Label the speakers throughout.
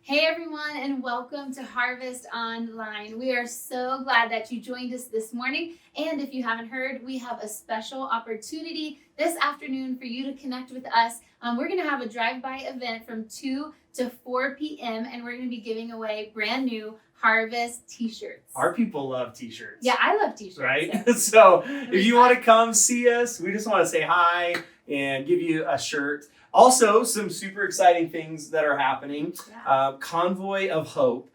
Speaker 1: Hey everyone, and welcome to Harvest Online. We are so glad that you joined us this morning. And if you haven't heard, we have a special opportunity this afternoon for you to connect with us. We're going to have a drive-by event from 2 to 4 p.m. and we're going to be giving away brand new Harvest t-shirts.
Speaker 2: Our people love t-shirts.
Speaker 1: Yeah, I love t-shirts.
Speaker 2: Right? So if you want to come see us, we just want to say hi and give you a shirt. Also, some super exciting things that are happening.
Speaker 1: Yeah.
Speaker 2: Convoy of Hope.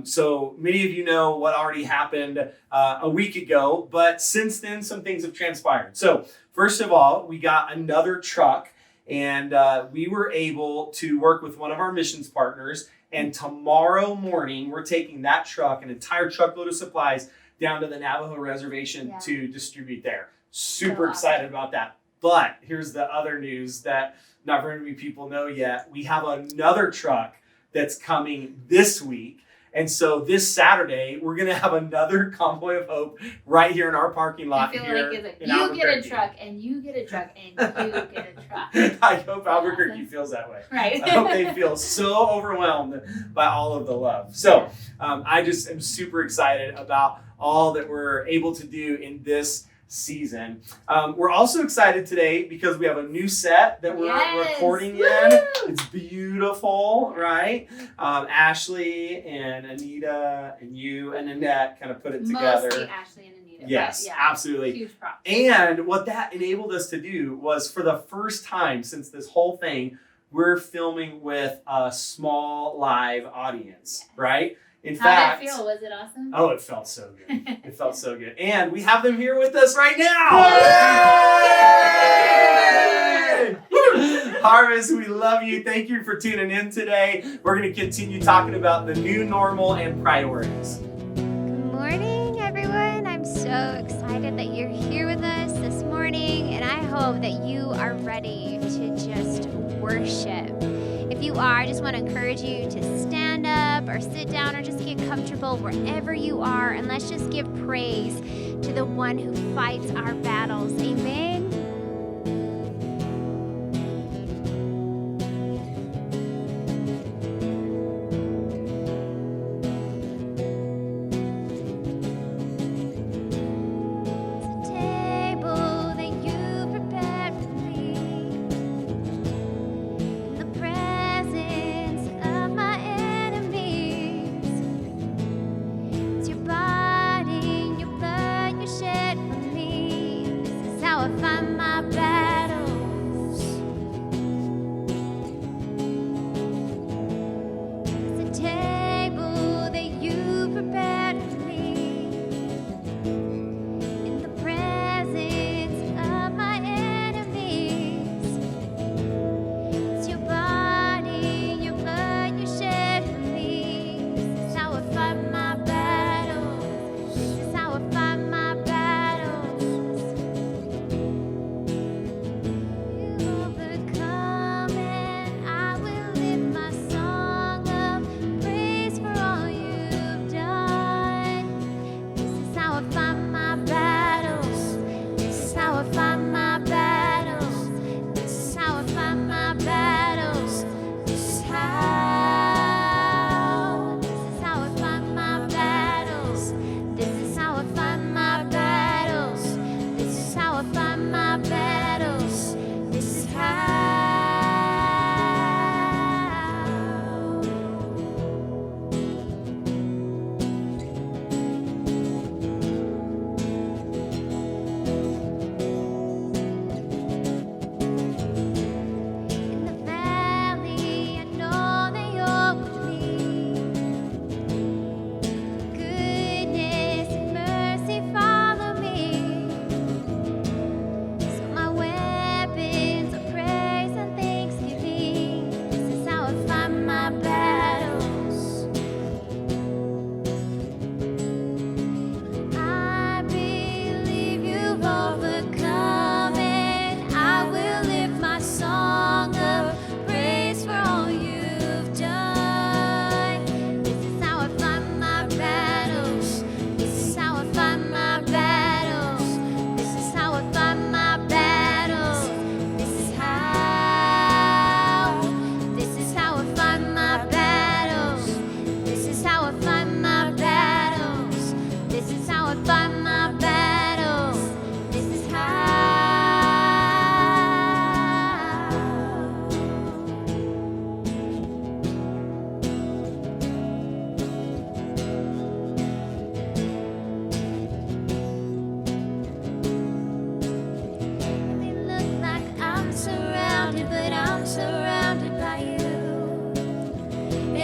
Speaker 2: So many of you know what already happened a week ago, but since then, some things have transpired. So first of all, we got another truck, and we were able to work with one of our missions partners. And tomorrow morning, we're taking that truck, an entire truckload of supplies, down to the Navajo Reservation to distribute there. Super excited about that. But here's the other news that not very many people know yet. We have another truck that's coming this week. And so this Saturday, we're going to have another Convoy of Hope right here in our parking lot.
Speaker 1: I feel
Speaker 2: here
Speaker 1: like it's
Speaker 2: in
Speaker 1: you
Speaker 2: Albuquerque.
Speaker 1: get a truck, and you get a truck, and you get a truck.
Speaker 2: I hope Albuquerque feels that way.
Speaker 1: Right.
Speaker 2: I hope they feel so overwhelmed by all of the love. So I just am super excited about all that we're able to do in this season. We're also excited today because we have a new set that we're recording in. It's beautiful, right? Ashley and Anita and you and Annette kind of put it together.
Speaker 1: Mostly Ashley and Anita.
Speaker 2: Yes, absolutely.
Speaker 1: Huge props.
Speaker 2: And what that enabled us to do was, for the first time since this whole thing, we're filming with a small live audience, right? In fact,
Speaker 1: how did it feel? Was it awesome?
Speaker 2: Oh, it felt so good. It felt so good. And we have them here with us right now. Yay! Harvest, we love you. Thank you for tuning in today. We're going to continue talking about the new normal and priorities.
Speaker 3: Good morning, everyone. I'm so excited that you're here with us this morning, and I hope that you are ready to just worship. If you are, I just want to encourage you to stand up or sit down or just get comfortable wherever you are, and let's just give praise to the one who fights our battles. Amen. Find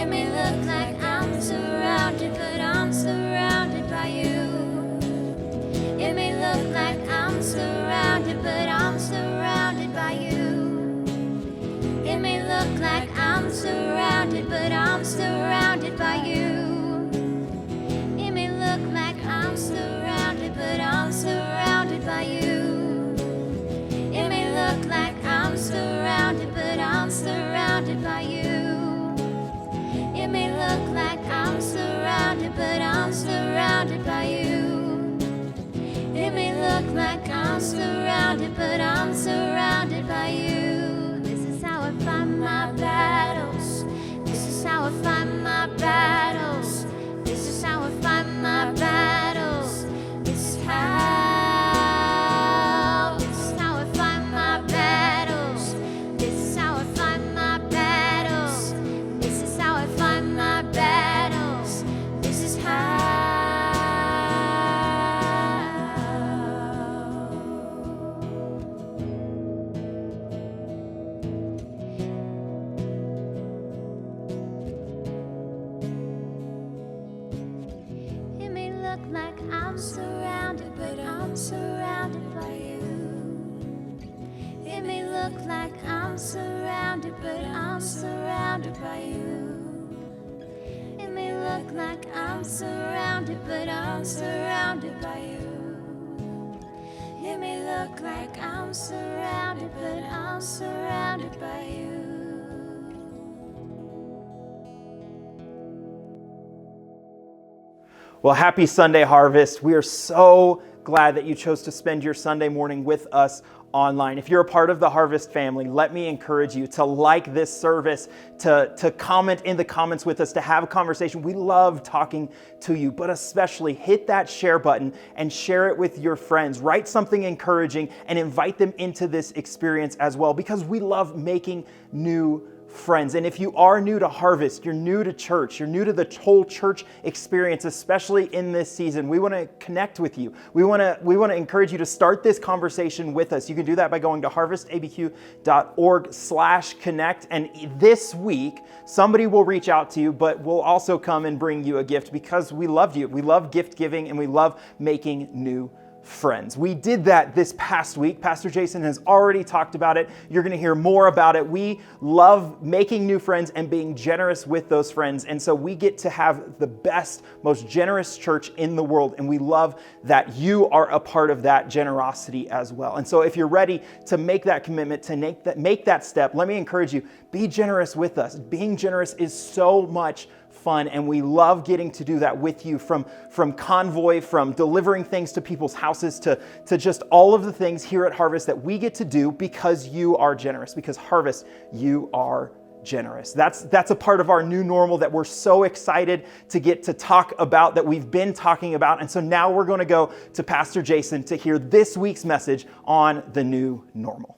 Speaker 3: It may look like I'm surrounded, but I'm surrounded by you. It may look like I'm surrounded, but I'm surrounded by you. It may look like I'm surrounded, but I'm surrounded by you. It may look like I'm surrounded, but I'm surrounded by you. It may look like I'm surrounded, but I'm surrounded by you. It may look like I'm surrounded, but I'm surrounded by you. It may look like I'm surrounded, but I'm surrounded by you. This is how I fight my battles. This is how I fight my battles. This is how I fight my battles. This is how. This is how I fight my battles. This is how I fight my battles. This is how I fight my battles. This is how. It may look like I'm surrounded, but I'm surrounded by you. It may look like I'm surrounded, but I'm surrounded by you. It may look like I'm surrounded, but I'm surrounded by you. It may look like I'm surrounded, but I'm surrounded by you.
Speaker 4: Well, happy Sunday, Harvest. We are so glad that you chose to spend your Sunday morning with us online. If you're a part of the Harvest family, let me encourage you to like this service, to comment in the comments with us, to have a conversation. We love talking to you, but especially hit that share button and share it with your friends. Write something encouraging and invite them into this experience as well, because we love making new friends. And if you are new to Harvest, you're new to church, you're new to the whole church experience, especially in this season, we want to connect with you. We want to encourage you to start this conversation with us. You can do that by going to harvestabq.org/connect. And this week, somebody will reach out to you, but we'll also come and bring you a gift, because we love you. We love gift giving, and we love making new friends. We did that this past week. Pastor Jason has already talked about it. You're going to hear more about it. We love making new friends and being generous with those friends. And so we get to have the best, most generous church in the world. And we love that you are a part of that generosity as well. And so if you're ready to make that commitment, to make that step, let me encourage you, be generous with us. Being generous is so much fun, and we love getting to do that with you, from Convoy, from delivering things to people's houses, to just all of the things here at Harvest that we get to do because you are generous, because Harvest, you are generous. That's a part of our new normal that we're so excited to get to talk about, that we've been talking about. And so now we're going to go to Pastor Jason to hear this week's message on the new normal.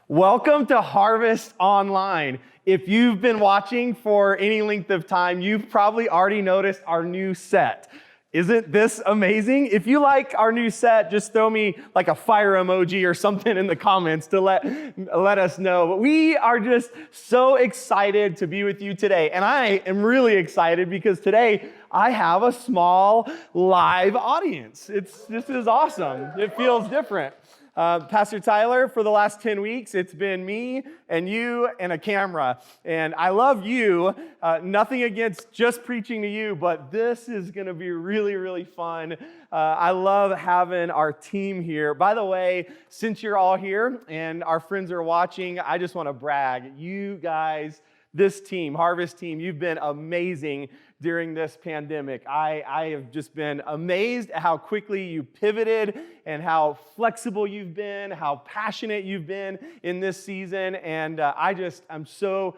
Speaker 5: Welcome to Harvest Online. If you've been watching for any length of time, you've probably already noticed our new set. Isn't this amazing? If you like our new set, just throw me like a fire emoji or something in the comments to let us know. But we are just so excited to be with you today. And I am really excited because today I have a small live audience. This is awesome. It feels different. Pastor Tyler, for the last 10 weeks, it's been me and you and a camera. And I love you. Nothing against just preaching to you, but this is going to be really, really fun. I love having our team here. By the way, since you're all here and our friends are watching, I just want to brag. You guys, this team, Harvest team, you've been amazing during this pandemic. I have just been amazed at how quickly you pivoted and how flexible you've been, how passionate you've been in this season. And I'm so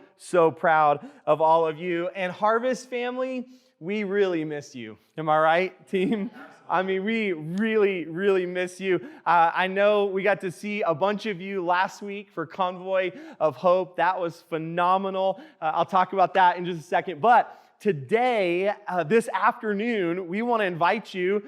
Speaker 5: proud of all of you. And Harvest family, we really miss you. Am I right, team? I mean, we really, really miss you. I know we got to see a bunch of you last week for Convoy of Hope. That was phenomenal. I'll talk about that in just a second. But today, this afternoon, we want to invite you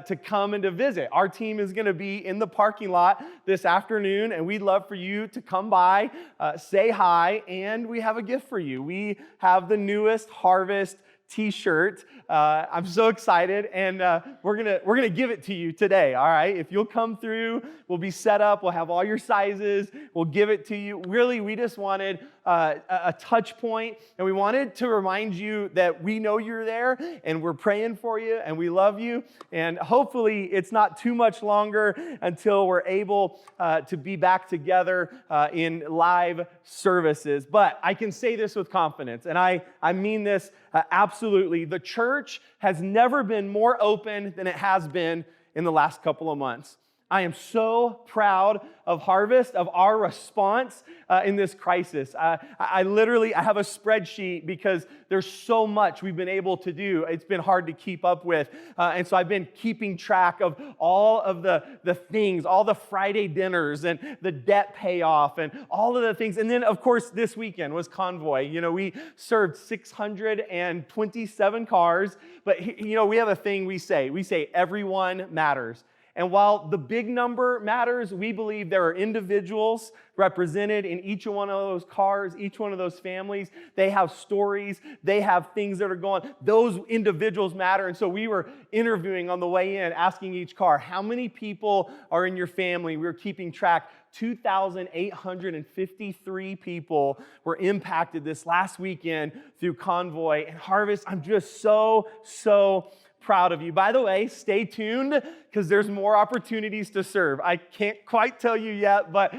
Speaker 5: to come and to visit. Our team is going to be in the parking lot this afternoon, and we'd love for you to come by, say hi, and we have a gift for you. We have the newest Harvest t-shirt. I'm so excited, and we're gonna give it to you today. All right, if you'll come through, we'll be set up. We'll have all your sizes. We'll give it to you. Really, we just wanted a touch point, and we wanted to remind you that we know you're there, and we're praying for you, and we love you. And hopefully, it's not too much longer until we're able to be back together in live services. But I can say this with confidence, and I mean this absolutely. The church has never been more open than it has been in the last couple of months. I am so proud of Harvest, of our response in this crisis. I have a spreadsheet because there's so much we've been able to do. It's been hard to keep up with. And so I've been keeping track of all of the things, all the Friday dinners and the debt payoff and all of the things. And then, of course, this weekend was Convoy. You know, we served 627 cars. But, you know, we have a thing we say everyone matters. And while the big number matters, we believe there are individuals represented in each one of those cars, each one of those families. They have stories. They have things that are going on. Those individuals matter. And so we were interviewing on the way in, asking each car, how many people are in your family? We were keeping track. 2,853 people were impacted this last weekend through Convoy and Harvest. I'm just so proud of you. By the way, stay tuned because there's more opportunities to serve. I can't quite tell you yet, but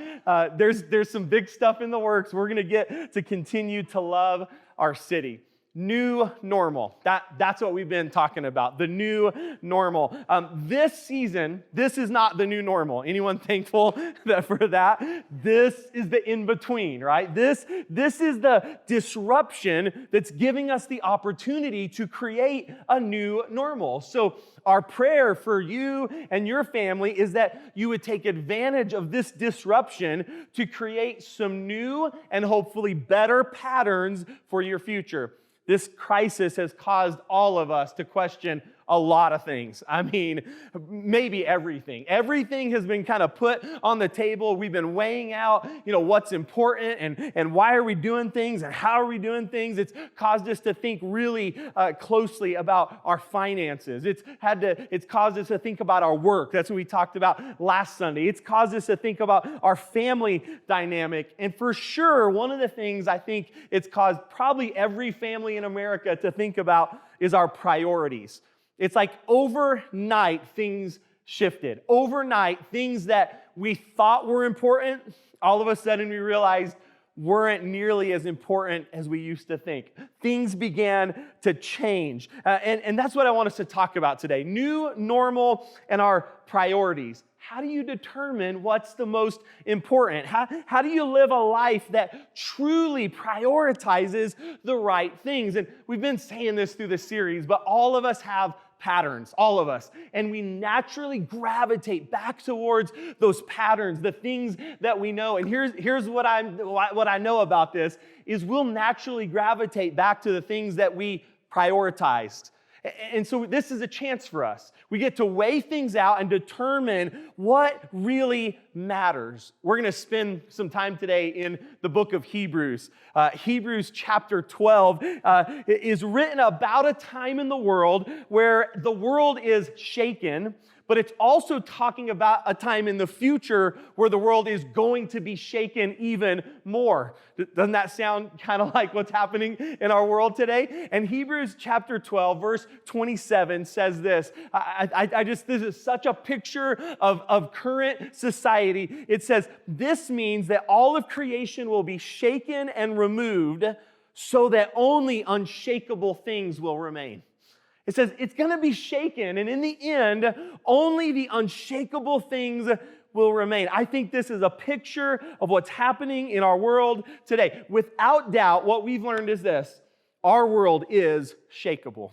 Speaker 5: there's some big stuff in the works. We're going to get to continue to love our city. New normal. That's what we've been talking about, the new normal. This season, this is not the new normal. Anyone thankful for that? This is the in-between, right? This is the disruption that's giving us the opportunity to create a new normal. So our prayer for you and your family is that you would take advantage of this disruption to create some new and hopefully better patterns for your future. This crisis has caused all of us to question a lot of things. I mean, maybe everything. Everything has been kind of put on the table. We've been weighing out, what's important and why are we doing things and how are we doing things. It's caused us to think really closely about our finances. It's caused us to think about our work. That's what we talked about last Sunday. It's caused us to think about our family dynamic. And for sure, one of the things I think it's caused probably every family in America to think about is our priorities. It's like overnight things shifted. Overnight, things that we thought were important, all of a sudden we realized weren't nearly as important as we used to think. Things began to change. And that's what I want us to talk about today. New normal and our priorities. How do you determine what's the most important? How do you live a life that truly prioritizes the right things? And we've been saying this through the series, but all of us have patterns, all of us. And we naturally gravitate back towards those patterns, the things that we know. And here's what I know about this is we'll naturally gravitate back to the things that we prioritized. And so this is a chance for us. We get to weigh things out and determine what really matters. We're going to spend some time today in the book of Hebrews. Hebrews chapter 12 is written about a time in the world where the world is shaken, but it's also talking about a time in the future where the world is going to be shaken even more. Doesn't that sound kind of like what's happening in our world today? And Hebrews chapter 12, verse 27 says this. This is such a picture of current society. It says, this means that all of creation will be shaken and removed so that only unshakable things will remain. It says it's going to be shaken, and in the end, only the unshakable things will remain. I think this is a picture of what's happening in our world today. Without doubt, what we've learned is this: our world is shakeable.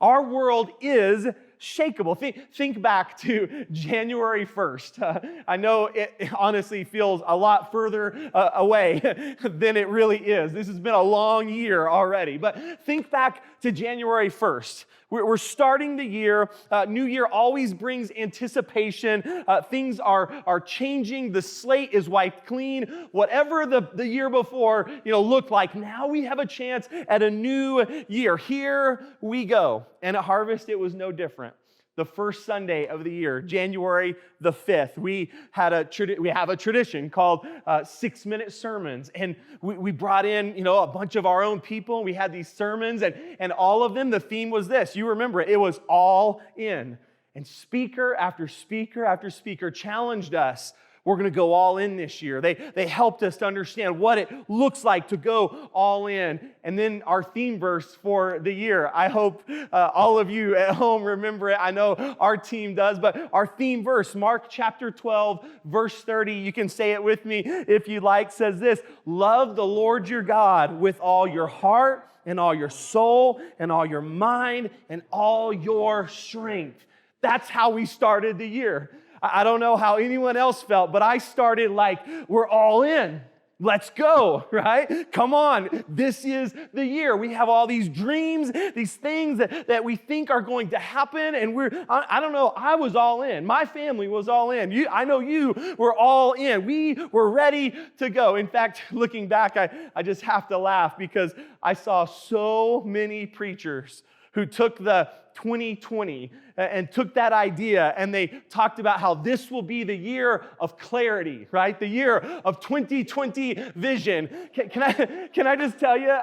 Speaker 5: Our world is unshakable. Think back to January 1st. I know it honestly feels a lot further away than it really is. This has been a long year already. But think back to January 1st. We're starting the year. New year always brings anticipation. Things are changing. The slate is wiped clean. Whatever the year before, looked like, now we have a chance at a new year. Here we go. And at Harvest, it was no different. The first Sunday of the year, January the 5th, we have a tradition called 6-minute sermons. And we brought in, a bunch of our own people. We had these sermons, and all of them, the theme was this. You remember it was all in. And speaker after speaker after speaker challenged us. We're going to go all in this year. They helped us to understand what it looks like to go all in. And then our theme verse for the year. I hope all of you at home remember it. I know our team does, but our theme verse, Mark chapter 12, verse 30, you can say it with me if you like, says this: love the Lord your God with all your heart and all your soul and all your mind and all your strength. That's how we started the year. I don't know how anyone else felt, but I started like, we're all in. Let's go, right? Come on. This is the year. We have all these dreams, these things that we think are going to happen. And I don't know, I was all in. My family was all in. I know you were all in. We were ready to go. In fact, looking back, I just have to laugh because I saw so many preachers who took the 2020 and took that idea and they talked about how this will be the year of clarity, right? The year of 2020 vision. Can I just tell you,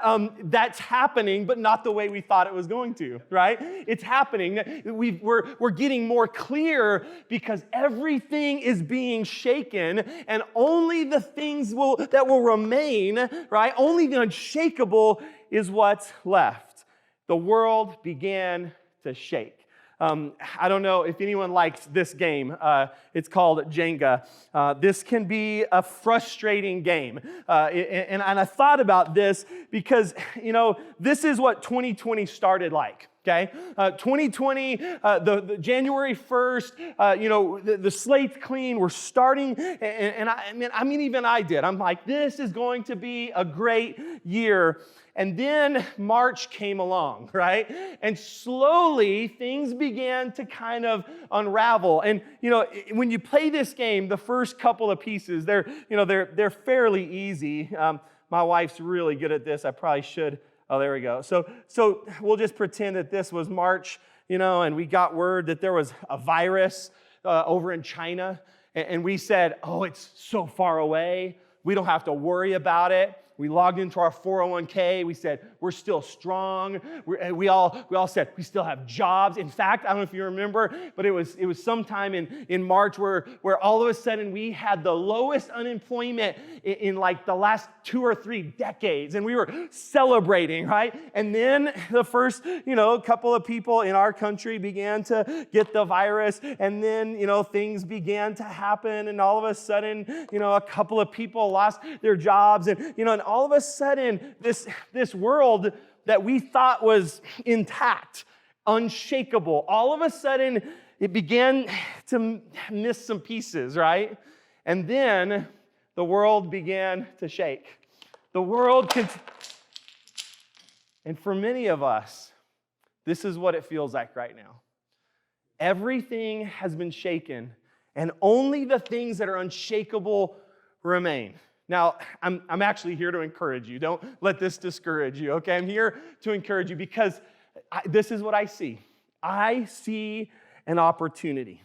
Speaker 5: that's happening, but not the way we thought it was going to, right? It's happening. We're getting more clear because everything is being shaken, and only the things that will remain, right? Only the unshakable is what's left. The world began to shake. I don't know if anyone likes this game. It's called Jenga. This can be a frustrating game. And I thought about this because, this is what 2020 started like. Okay, 2020, the January 1st, the slate's clean. We're starting, and even I did. I'm like, this is going to be a great year. And then March came along, right? And slowly things began to kind of unravel. And when you play this game, the first couple of pieces, they're fairly easy. My wife's really good at this. I probably should. Oh, there we go. So we'll just pretend that this was March, and we got word that there was a virus over in China, and we said, oh, it's so far away. We don't have to worry about it. We logged into our 401k. We said, we're still strong. We all said, we still have jobs. In fact, I don't know if you remember, but it was sometime in March where all of a sudden we had the lowest unemployment in like the last 2 or 3 decades. And we were celebrating, right? And then the first, couple of people in our country began to get the virus. And then, things began to happen. And all of a sudden, a couple of people lost their jobs. And all of a sudden, this world that we thought was intact, unshakable, all of a sudden, it began to miss some pieces, right? And then the world began to shake. And for many of us, this is what it feels like right now. Everything has been shaken, and only the things that are unshakable remain. Now, I'm actually here to encourage you. Don't let this discourage you, okay? I'm here to encourage you because this is what I see. I see an opportunity.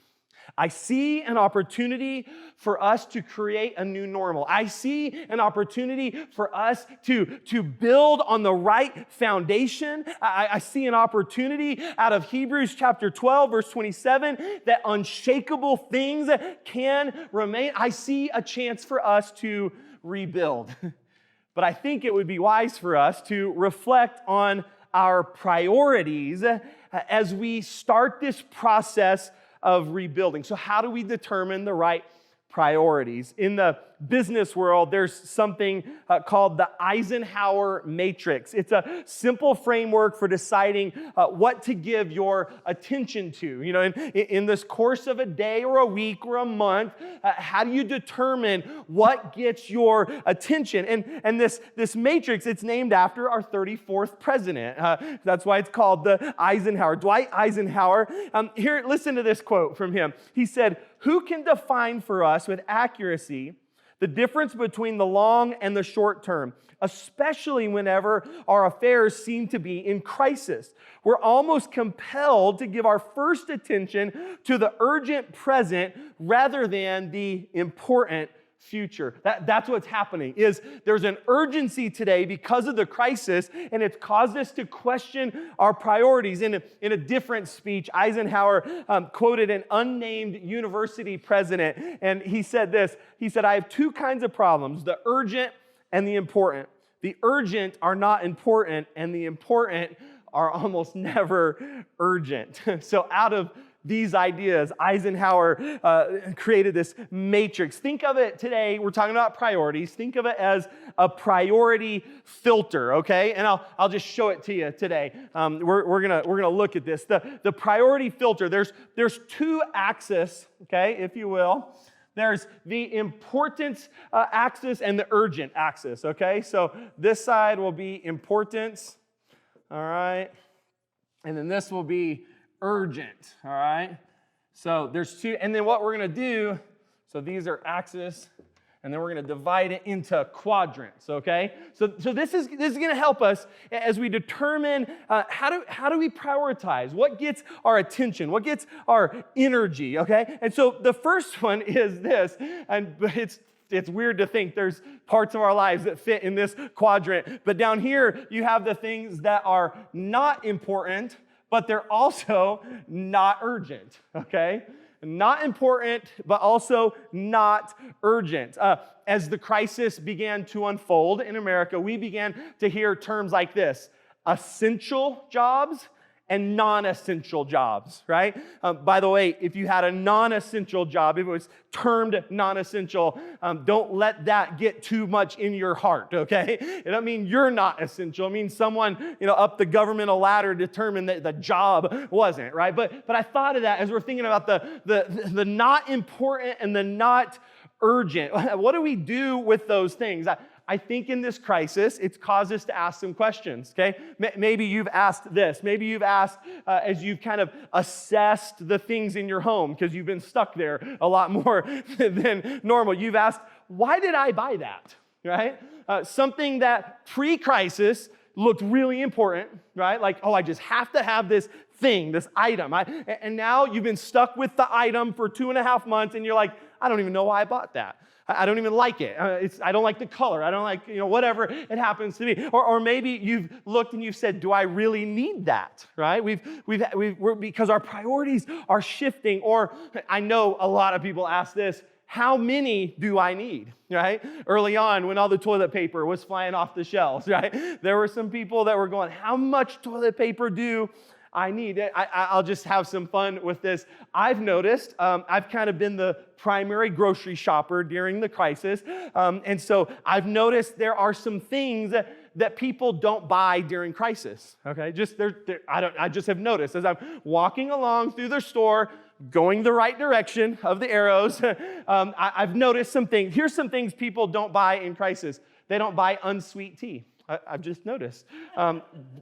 Speaker 5: I see an opportunity for us to create a new normal. I see an opportunity for us to build on the right foundation. I see an opportunity out of Hebrews chapter 12, verse 27, that unshakable things can remain. I see a chance for us to rebuild. But I think it would be wise for us to reflect on our priorities as we start this process of rebuilding. So how do we determine the right priorities? In the business world, there's something called the Eisenhower Matrix. It's a simple framework for deciding what to give your attention to. You know, in this course of a day or a week or a month, how do you determine what gets your attention? And this matrix, it's named after our 34th president. That's why it's called the Eisenhower. Dwight Eisenhower. Here, listen to this quote from him. He said, "Who can define for us with accuracy the difference between the long and the short term, especially whenever our affairs seem to be in crisis? We're almost compelled to give our first attention to the urgent present rather than the important future." That's what's happening, is there's an urgency today because of the crisis, and it's caused us to question our priorities. In a different speech, Eisenhower quoted an unnamed university president, and he said this. He said, "I have two kinds of problems, the urgent and the important. The urgent are not important, and the important are almost never urgent." So out of these ideas, Eisenhower created this matrix. Think of it today, we're talking about priorities. Think of it as a priority filter, okay? And I'll just show it to you today. We're gonna look at this. The priority filter, there's two axes, okay, if you will. There's the importance axis and the urgent axis, okay? So this side will be importance, all right? And then this will be urgent, all right? So there's two, and then what we're going to do, so these are axis, and then we're going to divide it into quadrants, okay? So this is going to help us as we determine how do we prioritize? What gets our attention? What gets our energy, okay? And so the first one is this, and it's weird to think there's parts of our lives that fit in this quadrant, but down here you have the things that are not important, but they're also not urgent, okay? Not important, but also not urgent. As the crisis began to unfold in America, we began to hear terms like this: essential jobs and non-essential jobs, right? By the way, if you had a non-essential job, if it was termed non-essential, don't let that get too much in your heart, okay? It doesn't mean you're not essential. It means someone, up the governmental ladder determined that the job wasn't, right? But I thought of that as we're thinking about the not important and the not urgent. What do we do with those things? I think in this crisis, it's caused us to ask some questions, okay? Maybe you've asked this. Maybe you've asked, as you've kind of assessed the things in your home, because you've been stuck there a lot more than normal. You've asked, why did I buy that, right? Something that pre-crisis looked really important, right? Like, oh, I just have to have this thing, this item. And now you've been stuck with the item for 2.5 months, and you're like, I don't even know why I bought that. I don't even like it. I don't like the color. I don't like, whatever it happens to be. Or maybe you've looked and you've said, do I really need that, right? We're because our priorities are shifting. Or I know a lot of people ask this, how many do I need, right? Early on, when all the toilet paper was flying off the shelves, right? There were some people that were going, how much toilet paper do I need? I'll just have some fun with this. I've noticed, I've kind of been the primary grocery shopper during the crisis. And so I've noticed there are some things that people don't buy during crisis. Okay, I just have noticed as I'm walking along through the store, going the right direction of the arrows, I've noticed some things. Here's some things people don't buy in crisis. They don't buy unsweet tea. I've just noticed,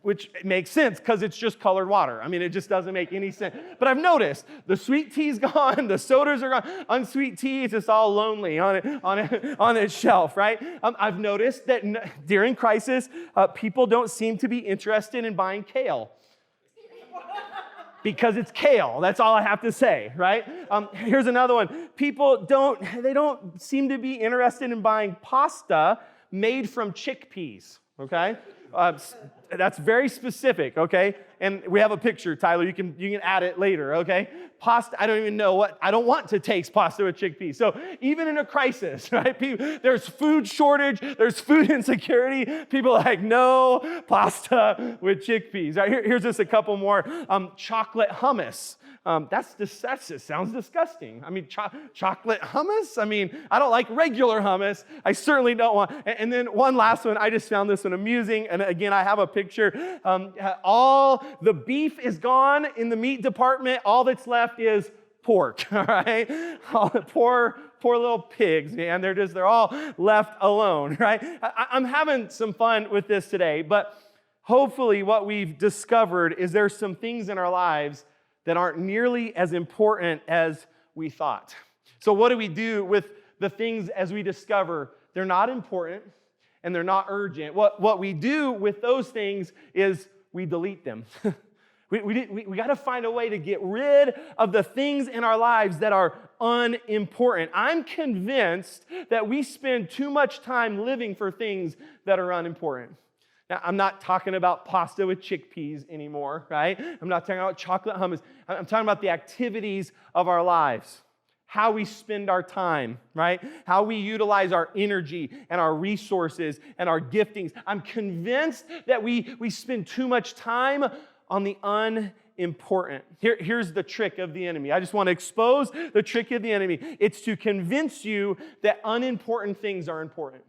Speaker 5: which makes sense because it's just colored water. I mean, it just doesn't make any sense. But I've noticed the sweet tea's gone, the sodas are gone. Unsweet tea is just all lonely on its shelf, right? I've noticed that during crisis, people don't seem to be interested in buying kale. Because it's kale. That's all I have to say, right? Here's another one. People don't seem to be interested in buying pasta made from chickpeas, okay? that's very specific, okay? And we have a picture, Tyler. You can add it later, okay? Pasta, I don't want to taste pasta with chickpeas. So even in a crisis, right? There's food shortage, there's food insecurity. People are like, no pasta with chickpeas. Right, here's just a couple more. Chocolate hummus. That just sounds disgusting. I mean, chocolate hummus? I mean, I don't like regular hummus. I certainly don't want. And then one last one, I just found this one amusing. And again, I have a picture. All the beef is gone in the meat department. All that's left is pork, all right? All the poor little pigs, man. They're all left alone, right? I'm having some fun with this today, but hopefully what we've discovered is there's some things in our lives that aren't nearly as important as we thought. So what do we do with the things as we discover they're not important and they're not urgent? What we do with those things is we delete them. We got to find a way to get rid of the things in our lives that are unimportant. I'm convinced that we spend too much time living for things that are unimportant. Now, I'm not talking about pasta with chickpeas anymore, right? I'm not talking about chocolate hummus. I'm talking about the activities of our lives, how we spend our time, right? How we utilize our energy and our resources and our giftings. I'm convinced that we spend too much time on the unimportant. Here's the trick of the enemy. I just want to expose the trick of the enemy. It's to convince you that unimportant things are important.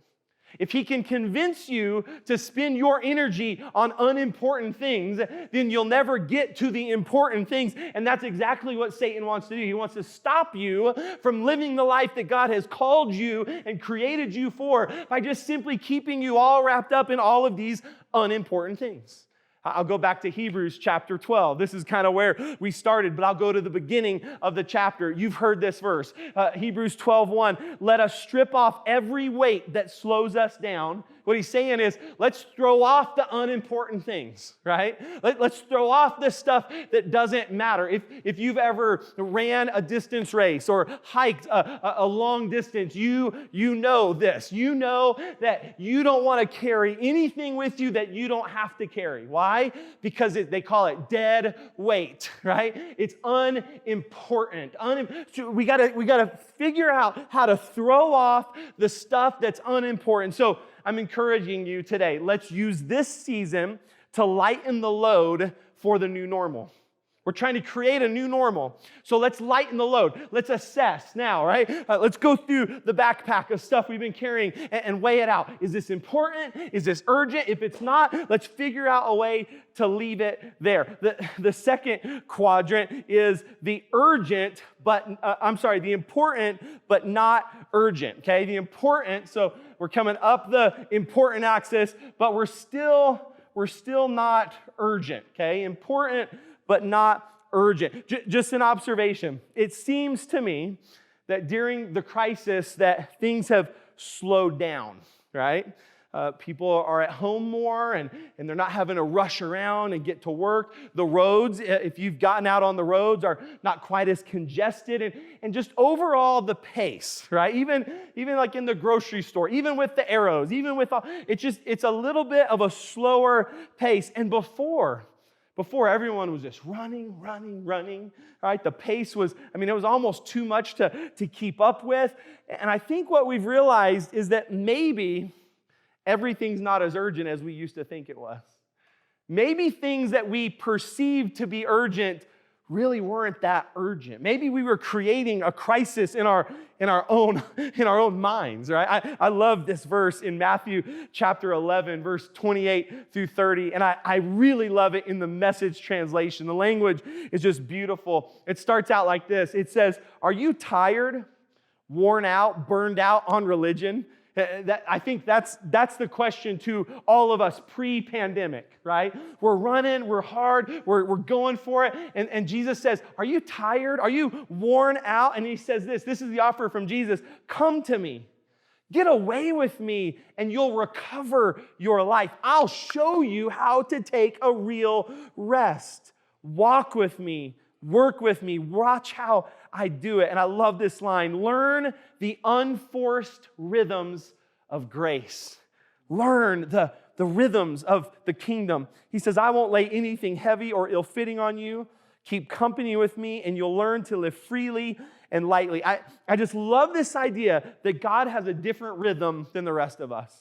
Speaker 5: If he can convince you to spend your energy on unimportant things, then you'll never get to the important things. And that's exactly what Satan wants to do. He wants to stop you from living the life that God has called you and created you for by just simply keeping you all wrapped up in all of these unimportant things. I'll go back to Hebrews chapter 12. This is kind of where we started, but I'll go to the beginning of the chapter. You've heard this verse, Hebrews 12:1. Let us strip off every weight that slows us down. What he's saying is, let's throw off the unimportant things, right? Let's throw off the stuff that doesn't matter. If you've ever ran a distance race or hiked a long distance, you know this. You know that you don't want to carry anything with you that you don't have to carry. Why? Because they call it dead weight, right? It's unimportant. So we gotta figure out how to throw off the stuff that's unimportant. So I'm encouraging you today, let's use this season to lighten the load for the new normal. We're trying to create a new normal. So let's lighten the load. Let's assess now, right? Let's go through the backpack of stuff we've been carrying and weigh it out. Is this important? Is this urgent? If it's not, let's figure out a way to leave it there. The second quadrant is the urgent, the important, but not urgent, okay? The important, so we're coming up the important axis, but we're still not urgent, okay? Important, but not urgent. Just an observation. It seems to me that during the crisis that things have slowed down, right? People are at home more and they're not having to rush around and get to work. The roads, if you've gotten out on the roads, are not quite as congested. And just overall the pace, right? Even like in the grocery store, even with the arrows, even with all, it's a little bit of a slower pace. And before everyone was just running, right? The pace was, it was almost too much to keep up with. And I think what we've realized is that maybe everything's not as urgent as we used to think it was. Maybe things that we perceived to be urgent really weren't that urgent. Maybe we were creating a crisis in our own minds, right? I love this verse in Matthew chapter 11, verse 28 through 30, and I really love it in the Message translation. The language is just beautiful. It starts out like this. It says, "Are you tired, worn out, burned out on religion?" I think that's the question to all of us pre-pandemic, right? We're running, we're hard, we're going for it. And Jesus says, are you tired? Are you worn out? And he says this is the offer from Jesus. Come to me. Get away with me and you'll recover your life. I'll show you how to take a real rest. Walk with me. Work with me. Watch how I do it. And I love this line. Learn the unforced rhythms of grace. Learn the the rhythms of the kingdom. He says, I won't lay anything heavy or ill-fitting on you. Keep company with me, and you'll learn to live freely and lightly. I just love this idea that God has a different rhythm than the rest of us.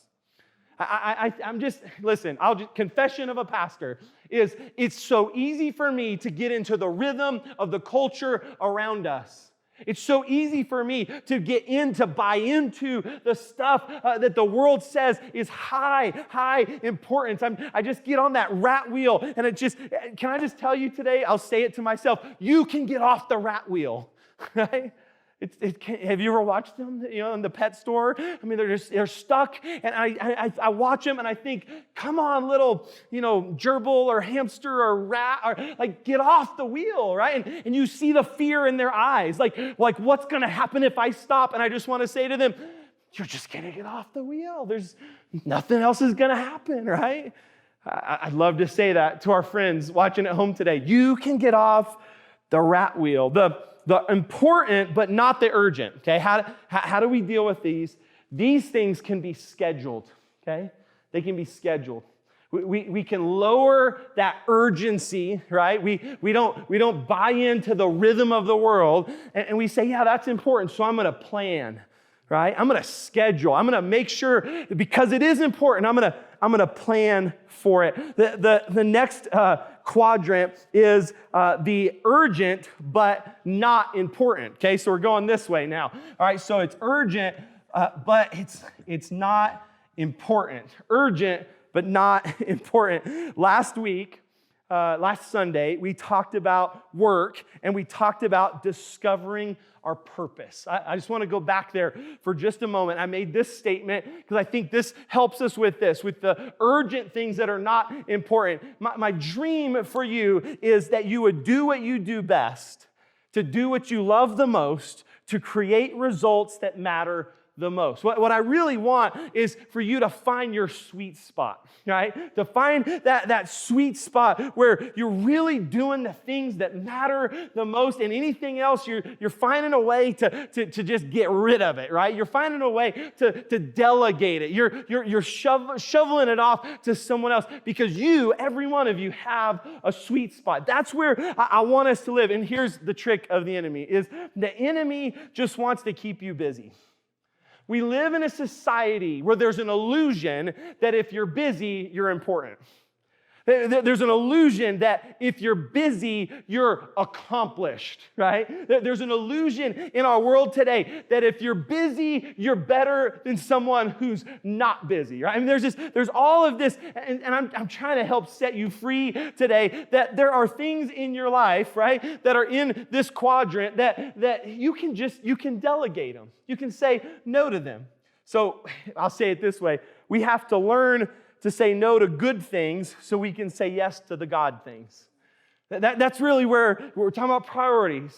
Speaker 5: Confession of a pastor is it's so easy for me to get into the rhythm of the culture around us. It's so easy for me to buy into the stuff that the world says is high importance. I just get on that rat wheel, and can I just tell you today, I'll say it to myself, you can get off the rat wheel, right? Have you ever watched them, in the pet store? I mean, they're stuck, and I watch them, and I think, come on, little, gerbil or hamster or rat, or like, get off the wheel, right? And you see the fear in their eyes, like what's going to happen if I stop? And I just want to say to them, you're just going to get off the wheel. There's nothing else is going to happen, right? I'd love to say that to our friends watching at home today. You can get off the rat wheel, the important, but not the urgent, okay? How do we deal with these? These things can be scheduled, okay? They can be scheduled. We can lower that urgency, right? We don't buy into the rhythm of the world, and we say, yeah, that's important, so I'm going to plan, right? I'm going to schedule. I'm going to make sure, because it is important, I'm going to plan for it. The next quadrant is the urgent but not important. Okay, so we're going this way now. All right, so it's urgent, but it's not important. Urgent but not important. Last Sunday, we talked about work, and we talked about discovering our purpose. I just want to go back there for just a moment. I made this statement because I think this helps us with the urgent things that are not important. My dream for you is that you would do what you do best, to do what you love the most, to create results that matter the most. What I really want is for you to find your sweet spot, right? To find that sweet spot where you're really doing the things that matter the most, and anything else you're finding a way to just get rid of it, right? You're finding a way to delegate it. You're shoveling it off to someone else because every one of you have a sweet spot. That's where I want us to live. And here's the trick of the enemy is the enemy just wants to keep you busy. We live in a society where there's an illusion that if you're busy, you're important. There's an illusion that if you're busy, you're accomplished, right? There's an illusion in our world today that if you're busy, you're better than someone who's not busy, right? I mean, there's all of this, and I'm trying to help set you free today that there are things in your life, right, that are in this quadrant that you can delegate them. You can say no to them. So I'll say it this way. We have to learn to say no to good things so we can say yes to the God things. That's really where we're talking about priorities.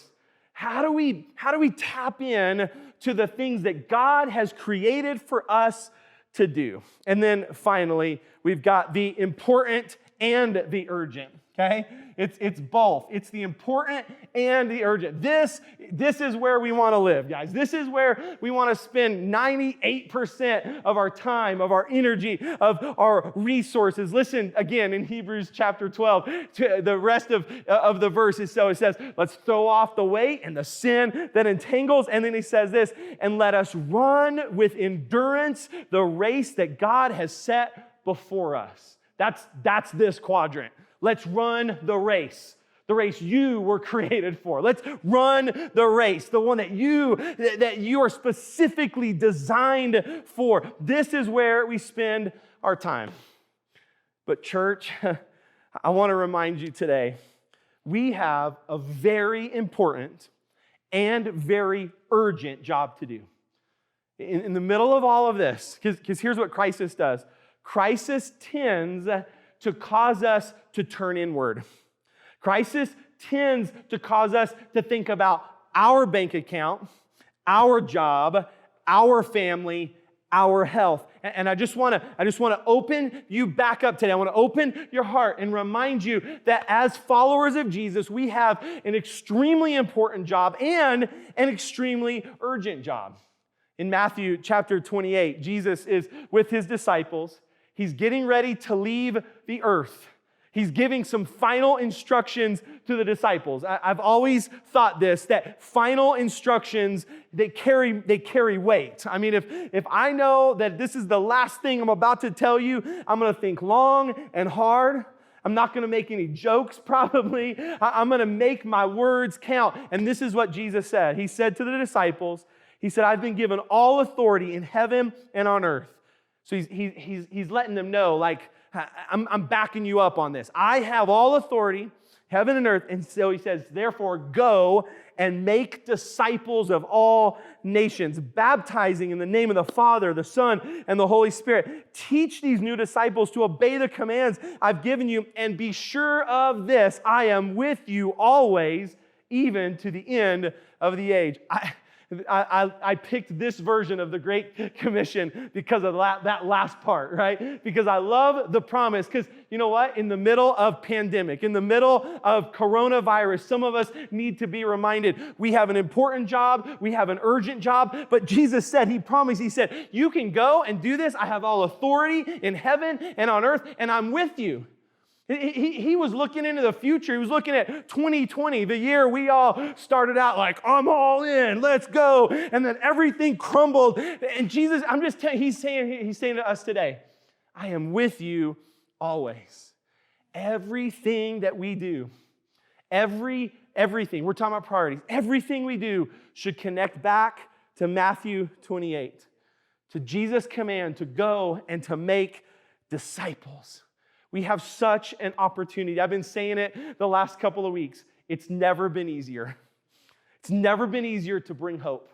Speaker 5: How do we tap in to the things that God has created for us to do? And then finally, we've got the important and the urgent. Okay? It's both. It's the important and the urgent. This is where we want to live, guys. This is where we want to spend 98% of our time, of our energy, of our resources. Listen again in Hebrews chapter 12, to the rest of the verses. So it says, let's throw off the weight and the sin that entangles. And then he says this, and let us run with endurance the race that God has set before us. That's this quadrant. Let's run the race you were created for. Let's run the race, the one that you are specifically designed for. This is where we spend our time. But church, I want to remind you today, we have a very important and very urgent job to do. In the middle of all of this, because here's what crisis does. Crisis tends to cause us to turn inward. Crisis tends to cause us to think about our bank account, our job, our family, our health. And I just want to open you back up today. I want to open your heart and remind you that as followers of Jesus, we have an extremely important job and an extremely urgent job. In Matthew chapter 28, Jesus is with his disciples. He's getting ready to leave the earth. He's giving some final instructions to the disciples. I've always thought this, that final instructions, they carry weight. I mean, if I know that this is the last thing I'm about to tell you, I'm going to think long and hard. I'm not going to make any jokes, probably. I'm going to make my words count. And this is what Jesus said. He said to the disciples, he said, I've been given all authority in heaven and on earth. So he's letting them know, like, I'm backing you up on this. I have all authority, heaven and earth. And so he says, therefore, go and make disciples of all nations, baptizing in the name of the Father, the Son, and the Holy Spirit. Teach these new disciples to obey the commands I've given you, and be sure of this, I am with you always, even to the end of the age. I picked this version of the Great Commission because of that last part, right? Because I love the promise. Because you know what? In the middle of pandemic, in the middle of coronavirus, some of us need to be reminded we have an important job, we have an urgent job, but Jesus said, He promised, He said, you can go and do this. I have all authority in heaven and on earth, and I'm with you. He was looking into the future. He was looking at 2020, the year we all started out like, I'm all in, let's go. And then everything crumbled. And Jesus, I'm just telling you, He's saying to us today, I am with you always. Everything that we do, everything, we're talking about priorities, everything we do should connect back to Matthew 28, to Jesus' command to go and to make disciples. We have such an opportunity. I've been saying it the last couple of weeks. It's never been easier. It's never been easier to bring hope.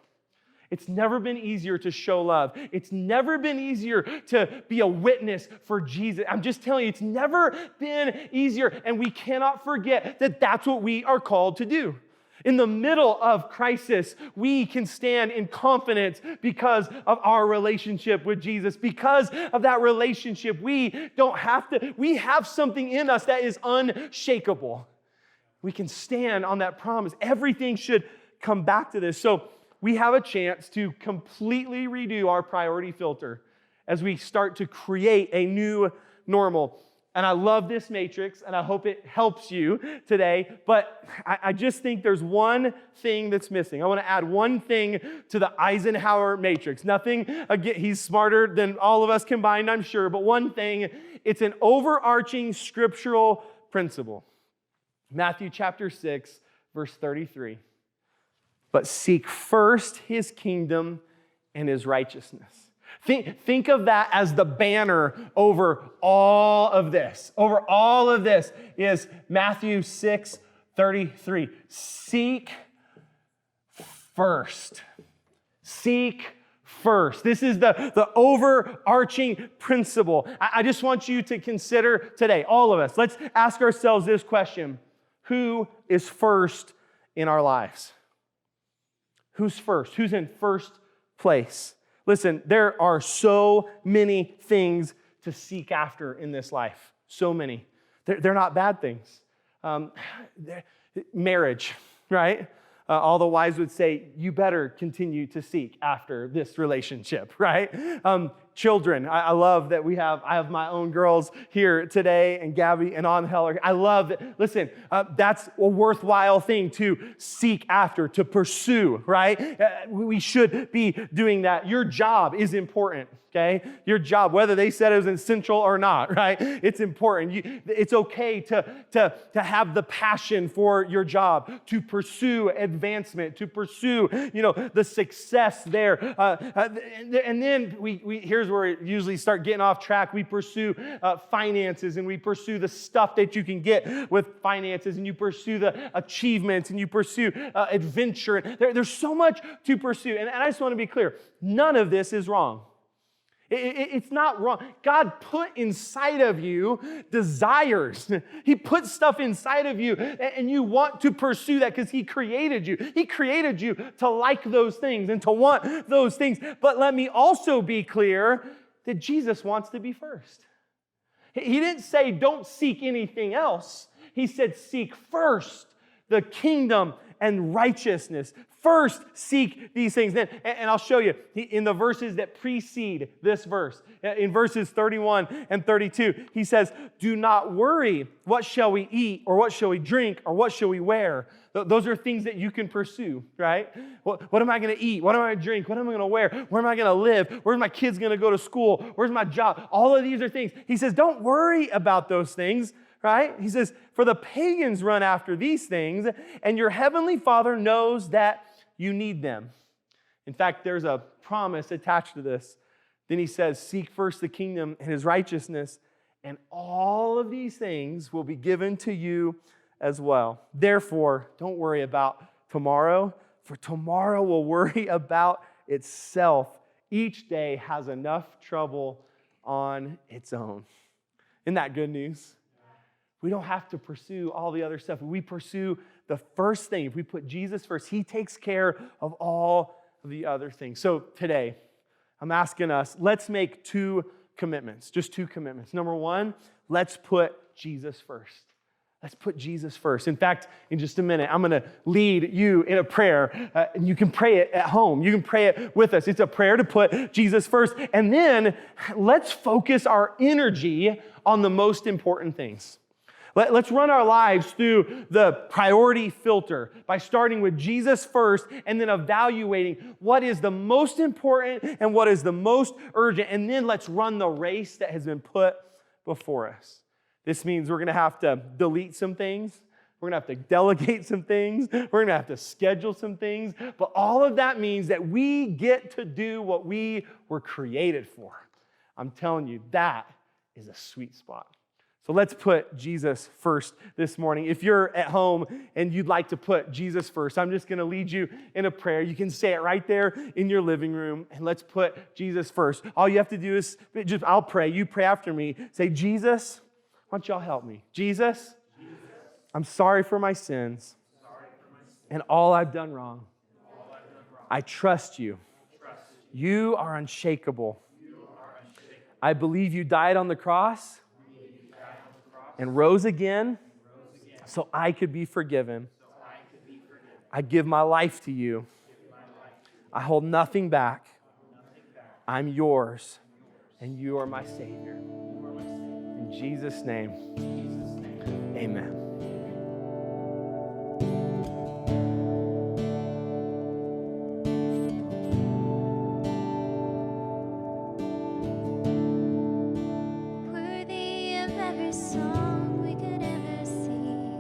Speaker 5: It's never been easier to show love. It's never been easier to be a witness for Jesus. I'm just telling you, it's never been easier. And we cannot forget that that's what we are called to do. In the middle of crisis, we can stand in confidence because of our relationship with Jesus. Because of that relationship, we have something in us that is unshakable. We can stand on that promise. Everything should come back to this. So we have a chance to completely redo our priority filter as we start to create a new normal. And I love this matrix, and I hope it helps you today. But I just think there's one thing that's missing. I want to add one thing to the Eisenhower matrix. Nothing, again, he's smarter than all of us combined, I'm sure. But one thing, it's an overarching scriptural principle. Matthew chapter 6, verse 33. But seek first His kingdom and His righteousness. Think of that as the banner over all of this. Over all of this is Matthew 6:33. Seek first. Seek first. This is the overarching principle. I just want you to consider today, all of us, let's ask ourselves this question. Who is first in our lives? Who's first? Who's in first place? Listen, there are so many things to seek after in this life. So many. They're not bad things. Marriage, right? All the wives would say, you better continue to seek after this relationship, right? Children, I love that I have my own girls here today, and Gabby and Angel. I love that. Listen, that's a worthwhile thing to seek after, to pursue, right? We should be doing that. Your job is important, okay? Your job, whether they said it was essential or not, right? It's important. It's okay to have the passion for your job, to pursue advancement, to pursue, the success there. And then here's where we usually start getting off track. We pursue finances, and we pursue the stuff that you can get with finances, and you pursue the achievements, and you pursue adventure. There's so much to pursue. And I just want to be clear, none of this is wrong. It's not wrong. God put inside of you desires. He put stuff inside of you, and you want to pursue that because He created you. He created you to like those things and to want those things. But let me also be clear that Jesus wants to be first. He didn't say don't seek anything else. He said seek first the kingdom and righteousness. First, seek these things. Then, and I'll show you in the verses that precede this verse. In verses 31 and 32, he says, do not worry, what shall we eat, or what shall we drink, or what shall we wear? Those are things that you can pursue, right? What am I going to eat? What am I going to drink? What am I going to wear? Where am I going to live? Where's my kids going to go to school? Where's my job? All of these are things. He says, don't worry about those things, right? He says, for the pagans run after these things, and your heavenly Father knows that you need them. In fact, there's a promise attached to this. Then he says, seek first the kingdom and his righteousness, and all of these things will be given to you as well. Therefore, don't worry about tomorrow, for tomorrow will worry about itself. Each day has enough trouble on its own. Isn't that good news? We don't have to pursue all the other stuff. We pursue the first thing. If we put Jesus first, he takes care of all of the other things. So today, I'm asking us, let's make two commitments, just two commitments. Number one, let's put Jesus first. Let's put Jesus first. In fact, in just a minute, I'm going to lead you in a prayer. And you can pray it at home. You can pray it with us. It's a prayer to put Jesus first. And then let's focus our energy on the most important things. Let's run our lives through the priority filter by starting with Jesus first and then evaluating what is the most important and what is the most urgent. And then let's run the race that has been put before us. This means we're going to have to delete some things. We're going to have to delegate some things. We're going to have to schedule some things. But all of that means that we get to do what we were created for. I'm telling you, that is a sweet spot. So let's put Jesus first this morning. If you're at home and you'd like to put Jesus first, I'm just going to lead you in a prayer. You can say it right there in your living room, and let's put Jesus first. All you have to do is, I'll pray. You pray after me. Say, Jesus, why don't y'all help me? Jesus, I'm sorry for my sins and all I've done wrong. I trust you. You are unshakable. I believe you died on the cross and rose again so I could be forgiven. I give my life to you. I hold nothing back. I'm yours, and you are my Savior. In Jesus' name, amen.
Speaker 3: Worthy of every song we could ever sing,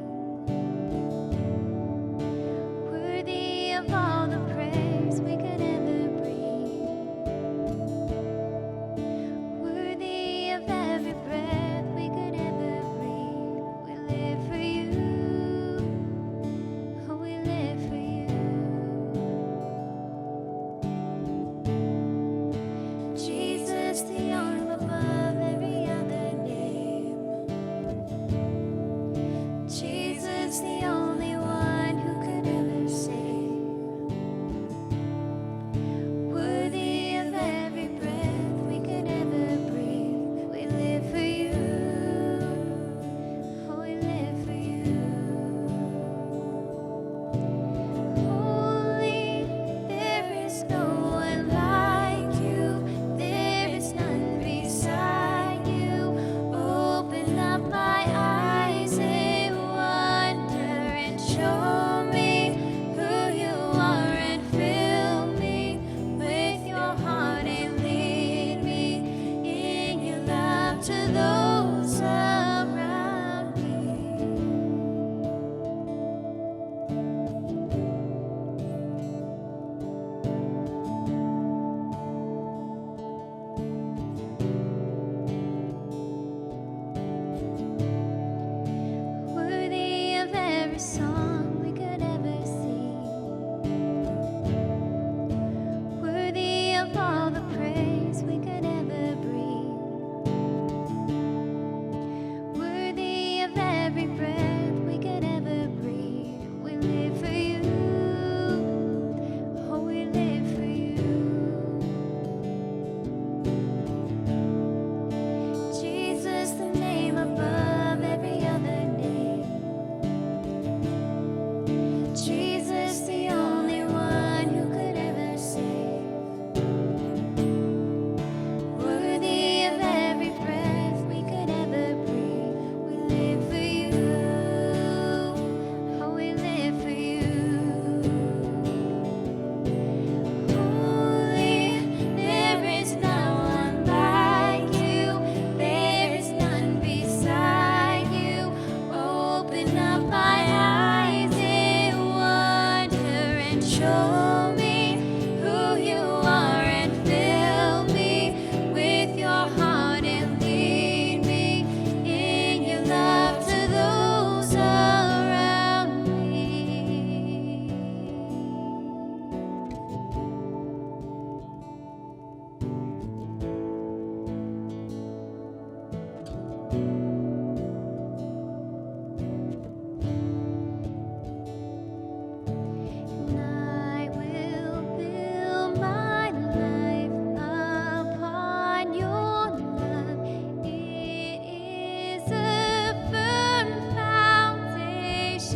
Speaker 3: worthy of all the praise we could ever bring, worthy of every breath we could ever breathe. We live for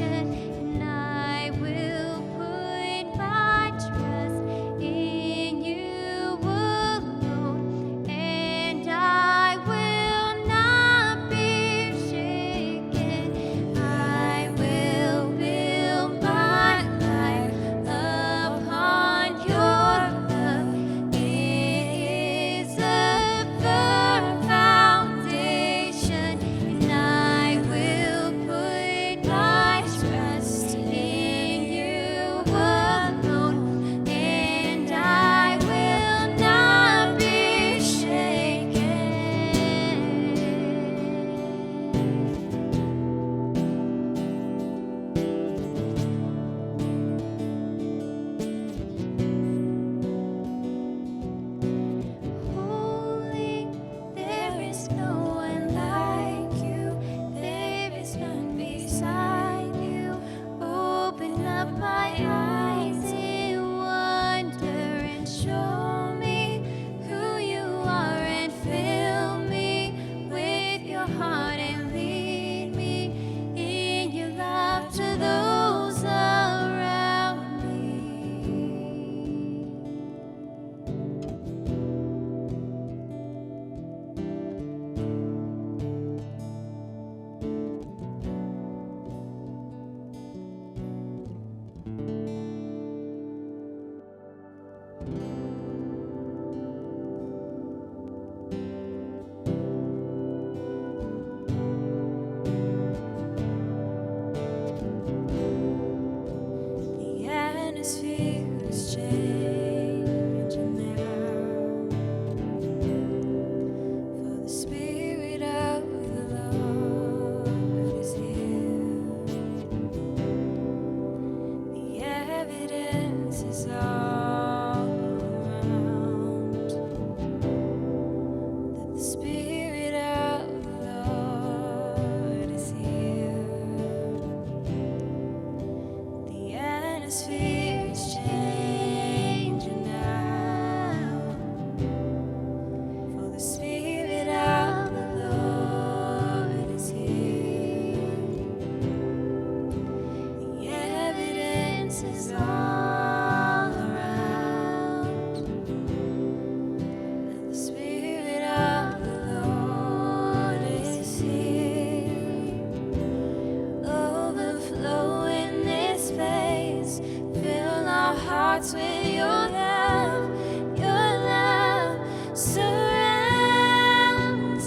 Speaker 3: and I will put my trust in you alone, and I will not be shaken. I will build my life upon your love. It is a firm foundation, and I will put my trust in you alone, and I will not be shaken. Holy, there is no one like you. There is none beside you. Open up my eyes in wonder and show me who you are, and fill me with your heart and lead me in your love to those around me. The atmosphere is changing now, for the Spirit of the Lord is here. The evidence is all around that the Spirit of the Lord is here. The atmosphere is changing now, for the Spirit of the Lord is here. The evidence is all around that the Spirit of the Lord is here. Overflow in this place. Fill our hearts with your love. Your love surrounds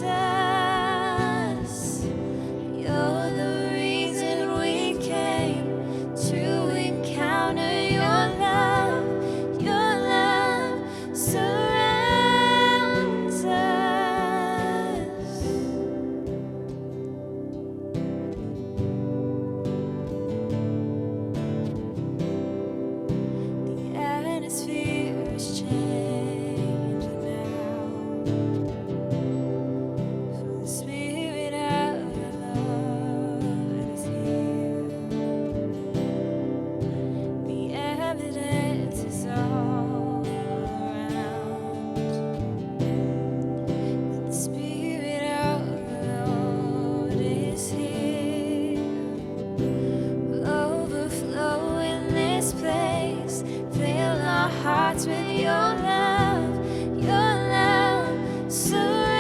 Speaker 3: us. You're the reason we came to encounter your love. Your love surrounds us. The atmosphere is changing now, for the Spirit of the Lord is here. The evidence is all around that the Spirit of the Lord is here. Overflow in this place. Fill our hearts with your love. Your love surrounds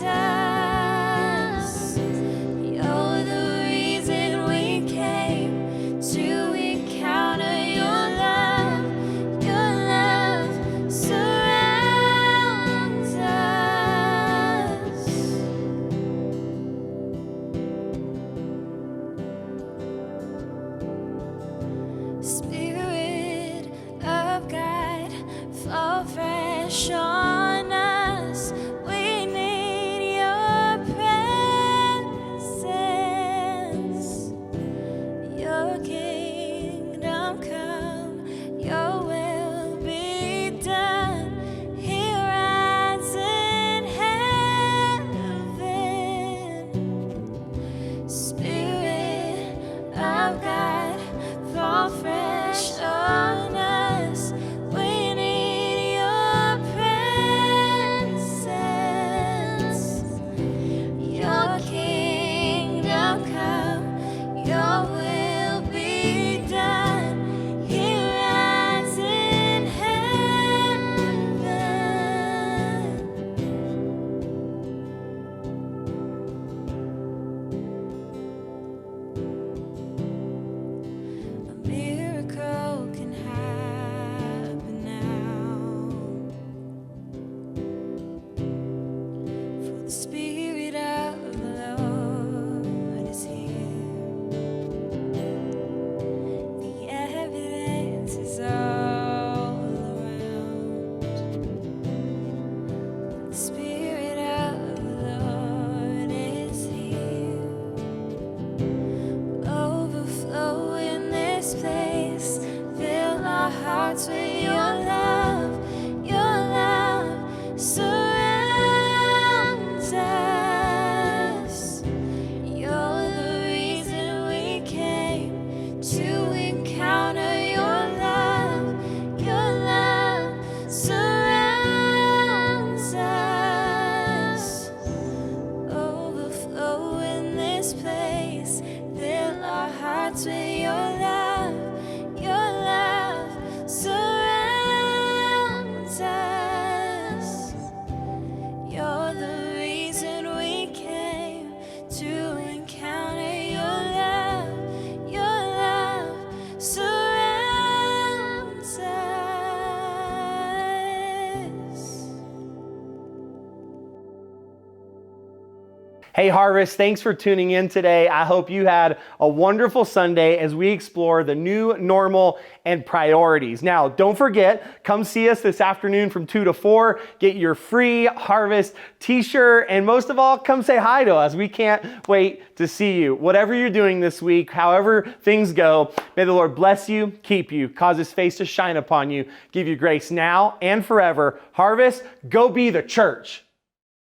Speaker 3: us. You're the reason we came to encounter your love. Your love surrounds us. Spirit of God, fall fresh on us. We need your presence. Your kingdom come, your will be done here as in heaven. Spirit of God, fall fresh on us. We need your presence.
Speaker 6: hearts with your love. Your love surrounds us. You're the reason we came to encounter your love. Your love surrounds us. Overflow in this place. Fill our hearts with your love. Your love surrounds us. You're the reason we came to encounter your love. Your love surrounds us.
Speaker 5: Hey Harvest, thanks for tuning in today. I hope you had a wonderful Sunday as we explore the new normal and priorities. Now, don't forget, come see us this afternoon from 2 to 4. Get your free Harvest t-shirt, and most of all, come say hi to us. We can't wait to see you. Whatever you're doing this week, however things go, may the Lord bless you, keep you, cause his face to shine upon you, give you grace now and forever. Harvest, go be the church.